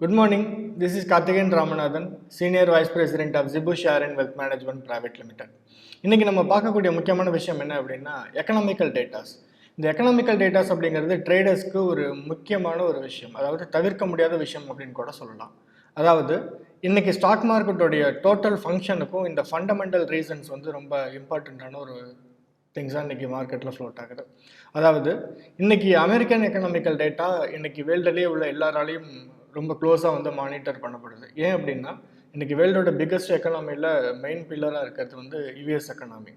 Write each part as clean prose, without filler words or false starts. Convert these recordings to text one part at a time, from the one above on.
Good morning. This is Karthikeyan Ramanathan, Senior Vice President of Zebu Share and Wealth Management Private Limited. இன்னைக்கு நம்ம பார்க்கக்கூடிய முக்கியமான விஷயம் என்ன அப்படின்னா எக்கனாமிக்கல் டேட்டாஸ். இந்த எக்கனாமிக்கல் டேட்டாஸ் அப்படிங்கிறது ட்ரேடர்ஸ்க்கு ஒரு முக்கியமான ஒரு விஷயம், அதாவது தவிர்க்க முடியாத விஷயம் அப்படின்னு கூட சொல்லலாம். அதாவது இன்னைக்கு ஸ்டாக் மார்க்கெட்டோடைய டோட்டல் ஃபங்க்ஷனுக்கும் இந்த ஃபண்டமெண்டல் ரீசன்ஸ் வந்து ரொம்ப இம்பார்ட்டண்ட்டான ஒரு திங்ஸாக இன்றைக்கி மார்க்கெட்டில் ஃப்ளோட் ஆகுது. அதாவது இன்றைக்கி அமெரிக்கன் எக்கனாமிக்கல் டேட்டா இன்றைக்கி வேர்ல்டுலேயே உள்ள எல்லாராலையும் ரொம்ப க்ளோஸாக வந்து மானிட்டர் பண்ணப்படுது. ஏன் அப்படின்னா இன்றைக்கி வேர்ல்டோட பிக்கஸ்ட் எக்கனாமியில் மெயின் பில்லராக இருக்கிறது வந்து யூஎஸ் எக்கனாமி.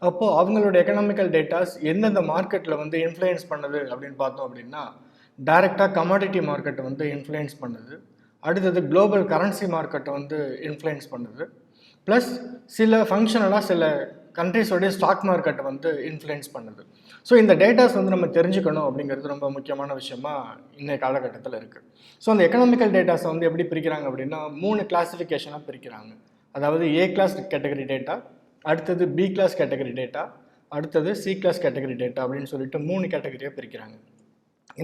அப்போது அவங்களோட எக்கனாமிக்கல் டேட்டாஸ் எந்தெந்த மார்க்கெட்டில் வந்து இன்ஃப்ளூயன்ஸ் பண்ணுது அப்படின்னு பார்த்தோம் அப்படின்னா டைரெக்டாக கமாடிட்டி மார்க்கெட்டை வந்து இன்ஃப்ளூயன்ஸ் பண்ணுது. அடுத்தது குளோபல் கரன்சி மார்க்கெட்டை வந்து இன்ஃப்ளூயன்ஸ் பண்ணுது. ப்ளஸ் சில ஃபங்க்ஷனலாக சில கண்ட்ரிஸோடைய ஸ்டாக் மார்க்கெட்டை வந்து இன்ஃப்ளூயன்ஸ் பண்ணுது. ஸோ இந்த டேட்டாஸ் வந்து நம்ம தெரிஞ்சுக்கணும் அப்படிங்கிறது ரொம்ப முக்கியமான விஷயமா இன்றைய காலகட்டத்தில் இருக்குது. ஸோ அந்த எக்கனாமிக்கல் டேட்டாஸை வந்து எப்படி பிரிக்கிறாங்க அப்படின்னா 3 கிளாஸிஃபிகேஷனாக பிரிக்கிறாங்க. அதாவது ஏ கிளாஸ் கேட்டகரி டேட்டா, அடுத்தது பி கிளாஸ் கேட்டகரி டேட்டா, அடுத்தது சி கிளாஸ் கேட்டகரி டேட்டா அப்படின்னு சொல்லிட்டு 3 கேட்டகரியாக பிரிக்கிறாங்க.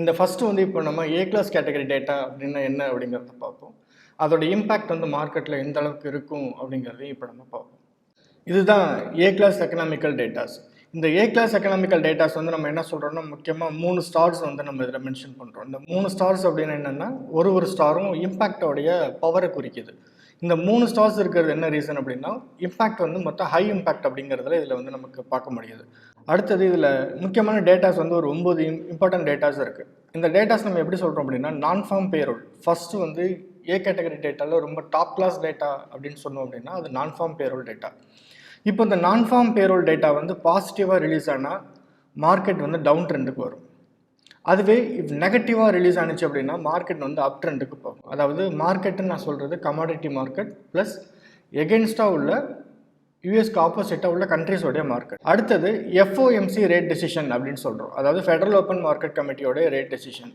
இந்த ஃபஸ்ட்டு வந்து இப்போ நம்ம ஏ கிளாஸ் கேட்டகரி டேட்டா அப்படின்னா என்ன அப்படிங்கிறத பார்ப்போம். அதோட இம்பேக்ட் வந்து மார்க்கெட்டில் எந்த அளவுக்கு இருக்கும் அப்படிங்கிறதையும் இப்போ நம்ம பார்ப்போம். இதுதான் ஏ கிளாஸ் எக்கனாமிக்கல் டேட்டாஸ். இந்த ஏ கிளாஸ் எக்கனாமிக்கல் டேட்டாஸ் வந்து நம்ம என்ன சொல்கிறோம்னா முக்கியமாக 3 ஸ்டார்ஸ் வந்து நம்ம இதில் மென்ஷன் பண்ணுறோம். இந்த 3 ஸ்டார்ஸ் அப்படின்னு என்னென்னா ஒரு ஸ்டாரும் இம்பேக்டோடைய பவரை குறிக்குது. இந்த 3 ஸ்டார்ஸ் இருக்கிறது என்ன ரீசன் அப்படின்னா இம்பேக்ட் வந்து மொத்தம் ஹை இம்பேக்ட் அப்படிங்கிறதுல இதில் வந்து நமக்கு பார்க்க முடியுது. அடுத்தது இதில் முக்கியமான டேட்டாஸ் வந்து ஒரு 9 இம்பார்ட்டன்ட் டேட்டாஸ் இருக்குது. இந்த டேட்டாஸ் நம்ம எப்படி சொல்கிறோம் அப்படின்னா நான் ஃபார்ம் பேரோல் ஃபஸ்ட்டு வந்து ஏ கேட்டகரி டேட்டாவில் ரொம்ப டாப் கிளாஸ் டேட்டா அப்படின்னு சொன்னோம் அப்படின்னா அது நான் ஃபார்ம் பேரோல் டேட்டா. இப்போ இந்த நான் ஃபார்ம் பேரோல் டேட்டா வந்து பாசிட்டிவாக ரிலீஸ் ஆனால் மார்க்கெட் வந்து டவுன் ட்ரெண்டுக்கு வரும். அதுவே இப்போ நெகட்டிவாக ரிலீஸ் ஆனிச்சு அப்படின்னா மார்க்கெட் வந்து அப் ட்ரெண்டுக்கு போகும். அதாவது மார்க்கெட்டுன்னு நான் சொல்கிறது கமாடிட்டி மார்க்கெட் ப்ளஸ் எகென்ஸ்டாக உள்ள யூஎஸ்க்கு ஆப்போசிட்டாக உள்ள கண்ட்ரிஸோடைய மார்க்கெட். அடுத்தது எஃப்ஓஎம்சி ரேட் டெசிஷன் அப்படின்னு சொல்கிறோம். அதாவது ஃபெடரல் ஓப்பன் மார்க்கெட் கமிட்டியோடைய ரேட் டெசிஷன்.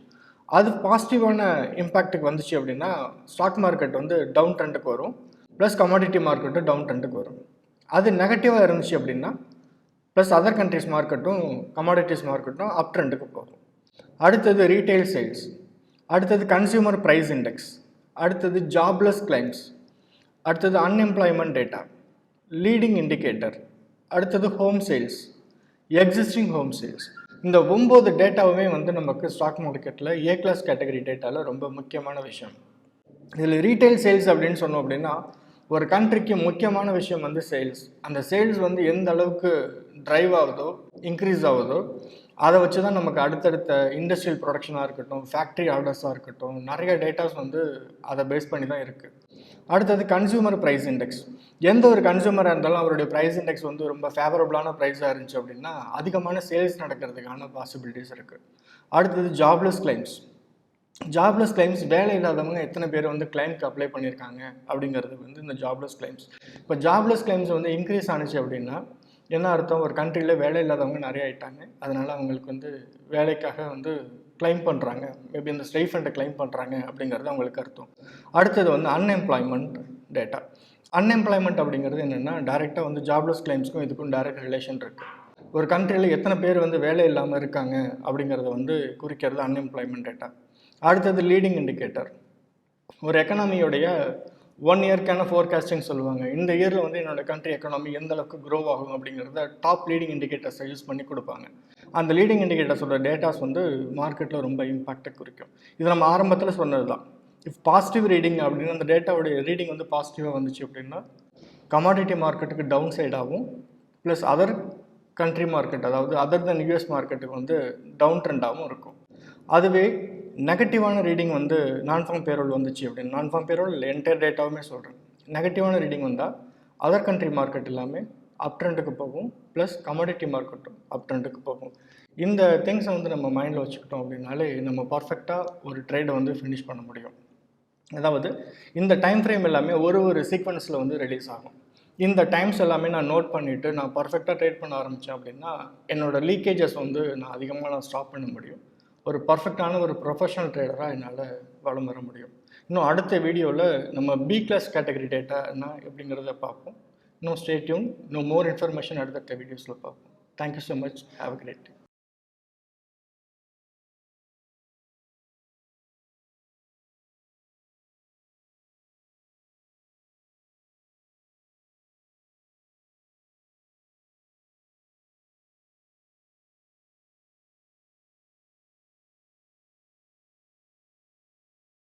அது பாசிட்டிவான இம்பேக்ட்டுக்கு வந்துச்சு அப்படின்னா ஸ்டாக் மார்க்கெட் வந்து டவுன் ட்ரெண்டுக்கு வரும், ப்ளஸ் கமாடிட்டி மார்க்கெட்டும் டவுன் ட்ரெண்டுக்கு வரும். அது நெகட்டிவாக இருந்துச்சு அப்படின்னா ப்ளஸ் அதர் கண்ட்ரிஸ் மார்க்கெட்டும் கமாடிட்டிஸ் மார்க்கெட்டும் அப் ட்ரெண்டுக்கு போகும். அடுத்தது ரீட்டைல் சேல்ஸ், அடுத்தது கன்சியூமர் ப்ரைஸ் இண்டெக்ஸ், அடுத்தது ஜாப்லெஸ் கிளைம்ஸ், அடுத்தது அன்எம்ப்ளாய்மெண்ட் டேட்டா, லீடிங் இண்டிகேட்டர், அடுத்தது home sales, existing home sales. இந்த 9 டேட்டாவுமே வந்து நமக்கு ஸ்டாக் மார்க்கெட்டில் ஏ கிளாஸ் கேட்டகரி டேட்டாவில் ரொம்ப முக்கியமான விஷயம். இதில் ரீட்டைல் சேல்ஸ் அப்படின்னு சொன்னோம் அப்படின்னா ஒரு கண்ட்ரிக்கு முக்கியமான விஷயம் வந்து சேல்ஸ். அந்த சேல்ஸ் வந்து எந்த அளவுக்கு ட்ரைவ் ஆகுதோ இன்க்ரீஸ் ஆகுதோ அதை வச்சு தான் நமக்கு அடுத்தடுத்த இண்டஸ்ட்ரியல் ப்ரொடக்ஷனாக இருக்கட்டும், ஃபேக்ட்ரி ஆர்டர்ஸாக இருக்கட்டும், நிறைய டேட்டாஸ் வந்து அதை பேஸ் பண்ணி தான் இருக்குது. அடுத்தது கன்சியூமர் ப்ரைஸ் இண்டெக்ஸ். எந்த ஒரு கன்சியூமராக இருந்தாலும் அவருடைய ப்ரைஸ் இண்டெக்ஸ் வந்து ரொம்ப ஃபேவரபுளான ப்ரைஸாக இருந்துச்சு அப்படின்னா அதிகமான சேல்ஸ் நடக்கிறதுக்கான பாசிபிலிட்டிஸ் இருக்குது. அடுத்தது ஜாப்லெஸ் கிளைம்ஸ். ஜாப்லெஸ் கிளைம்ஸ் வேலை இல்லாதவங்க எத்தனை பேர் வந்து கிளைம்க்கு அப்ளை பண்ணியிருக்காங்க அப்படிங்கிறது வந்து இந்த ஜாப்லெஸ் கிளைம்ஸ். இப்போ ஜாப்லெஸ் கிளைம்ஸ் வந்து இன்க்ரீஸ் ஆனிச்சு அப்படின்னா என்ன அர்த்தம், ஒரு கண்ட்ரியில் வேலை இல்லாதவங்க நிறைய ஆகிட்டாங்க, அதனால் அவங்களுக்கு வந்து வேலைக்காக வந்து கிளைம் பண்ணுறாங்க, மேபி இந்த ஸ்டைஃபண்டை கிளைம் பண்ணுறாங்க அப்படிங்கிறது அவங்களுக்கு அர்த்தம். அடுத்தது வந்து அன்எம்ப்ளாய்மெண்ட் டேட்டா. அன்எம்ப்ளாய்மெண்ட் அப்படிங்கிறது என்னென்னா டைரெக்டாக வந்து ஜாப்லெஸ் கிளைம்ஸ்க்கும் இதுக்கும் டைரக்ட் ரிலேஷன் இருக்குது. ஒரு கண்ட்ரியில் எத்தனை பேர் வந்து வேலை இல்லாமல் இருக்காங்க அப்படிங்கிறத வந்து குறிக்கிறது அன்எம்ப்ளாய்மெண்ட் டேட்டா. அடுத்தது லீடிங் இண்டிகேட்டர். ஒரு எக்கனாமியோடைய 1 இயர்க்கான ஃபோர்காஸ்டிங் சொல்லுவாங்க. இந்த இயரில் வந்து என்னோடய கண்ட்ரி எக்கனாமி எந்த அளவுக்கு க்ரோ ஆகும் அப்படிங்கிறத டாப் லீடிங் இண்டிகேட்டர்ஸை யூஸ் பண்ணி கொடுப்பாங்க. அந்த லீடிங் இண்டிகேட்டர்ஸோட டேட்டாஸ் வந்து மார்க்கெட்டில் ரொம்ப இம்பாக்டை குறிக்கும். இது நம்ம ஆரம்பத்தில் சொன்னது தான். இஃப் பாசிட்டிவ் ரீடிங் அப்படின்னு அந்த டேட்டாவுடைய ரீடிங் வந்து பாசிட்டிவாக வந்துச்சு அப்படின்னா கமாடிட்டி மார்க்கெட்டுக்கு டவுன் சைடாகவும் ப்ளஸ் அதர் கண்ட்ரி மார்க்கெட், அதாவது அதர் தென் யூஎஸ் மார்க்கெட்டுக்கு வந்து டவுன் ட்ரெண்டாகவும் இருக்கும். அதுவே நெகட்டிவான ரீடிங் வந்து நான் ஃபார்ம் பேரோல் வந்துச்சு அப்படின்னு, நான் ஃபார்ம் பேரோல் இல்லை என்டையர் டேட்டாவுமே சொல்கிறேன், நெகட்டிவான ரீடிங் வந்தால் அதர் கண்ட்ரி மார்க்கெட் எல்லாமே அப் ட்ரெண்டுக்கு போகும், ப்ளஸ் கமாடிட்டி மார்க்கெட்டும் அப் ட்ரெண்டுக்கு போகும். இந்த திங்ஸை வந்து நம்ம மைண்டில் வச்சுக்கிட்டோம் அப்படின்னாலே நம்ம பர்ஃபெக்டாக ஒரு ட்ரேடை வந்து ஃபினிஷ் பண்ண முடியும். அதாவது இந்த டைம் ஃப்ரேம் எல்லாமே ஒரு சீக்வன்ஸில் வந்து ரிலீஸ் ஆகும். இந்த டைம்ஸ் எல்லாமே நான் நோட் பண்ணிவிட்டு நான் பர்ஃபெக்டாக ட்ரேட் பண்ண ஆரம்பித்தேன் அப்படின்னா என்னோடய லீக்கேஜஸ் வந்து நான் ஸ்டாப் பண்ண முடியும். ஒரு பர்ஃபெக்டான ஒரு ப்ரொஃபஷனல் ட்ரேடராக என்னால் வளம் வர முடியும். இன்னும் அடுத்த வீடியோவில் நம்ம பி கிளாஸ் கேட்டகரி டேட்டா என்ன எப்படிங்கிறத பார்ப்போம். இன்னும் ஸ்டே டியூன். இன்னும் மோர் இன்ஃபர்மேஷன் அடுத்த வீடியோஸில் பார்ப்போம். Thank you so much. Have a great day.